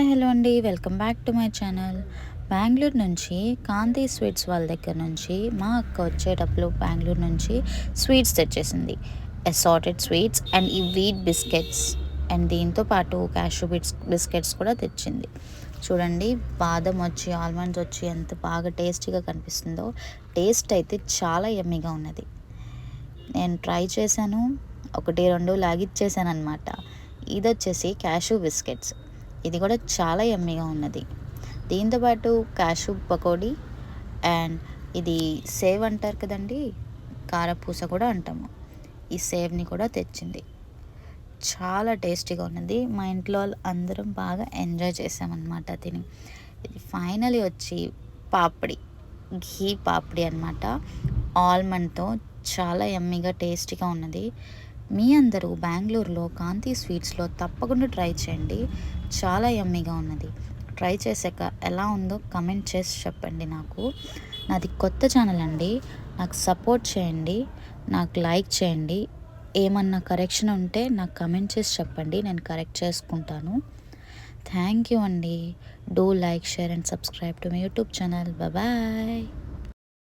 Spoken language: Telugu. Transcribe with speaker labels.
Speaker 1: హాయ్ హలో అండి, welcome back to my channel. Bengaluru నుంచి కాంతి స్వీట్స్ వాళ్ళ దగ్గర నుంచి మా అక్క వచ్చేటప్పుడు బెంగళూరు నుంచి స్వీట్స్ తెచ్చేసింది. అసార్టెడ్ స్వీట్స్ అండ్ ఈ వీట్ బిస్కెట్స్ అండ్ దీంతో పాటు క్యాషూ బిస్కెట్స్ కూడా తెచ్చింది. చూడండి, బాదం వచ్చి ఆల్మండ్స్ వచ్చి ఎంత బాగా టేస్టీగా కనిపిస్తుందో. టేస్ట్ అయితే చాలా యమ్మీగా ఉన్నది. నేను ట్రై చేశాను, ఒకటి రెండు లాగిచ్చేసాను అనమాట. ఇది వచ్చేసి క్యాషూ బిస్కెట్స్. ఇది కూడా చాలా యమ్మీగా ఉన్నది. దీంతోపాటు క్యాషూ పకోడీ అండ్ ఇది సేవ్ అంటారు కదండి, కారపూస కూడా అంటాము. ఈ సేవ్ని కూడా తెచ్చింది. చాలా టేస్టీగా ఉన్నది. మా ఇంట్లో వాళ్ళు అందరం బాగా ఎంజాయ్ చేసామన్నమాట తిని. ఇది ఫైనలీ వచ్చి పాపడి, ఘీ పాపడి అనమాట. ఆల్మండ్తో చాలా యమ్మీగా టేస్టీగా ఉన్నది. మీ అందరూ బెంగళూరులో కాంతి స్వీట్స్లో తప్పకుండా ట్రై చేయండి. చాలా యమ్మీగా ఉన్నది. ట్రై చేశాక ఎలా ఉందో కమెంట్ చేసి చెప్పండి నాకు. నాది కొత్త ఛానల్ అండి, నాకు సపోర్ట్ చేయండి, నాకు లైక్ చేయండి. ఏమన్నా కరెక్షన్ ఉంటే నాకు కమెంట్ చేసి చెప్పండి, నేను కరెక్ట్ చేసుకుంటాను. థ్యాంక్ యూ అండి. Do like, share and subscribe to my YouTube channel. Bye.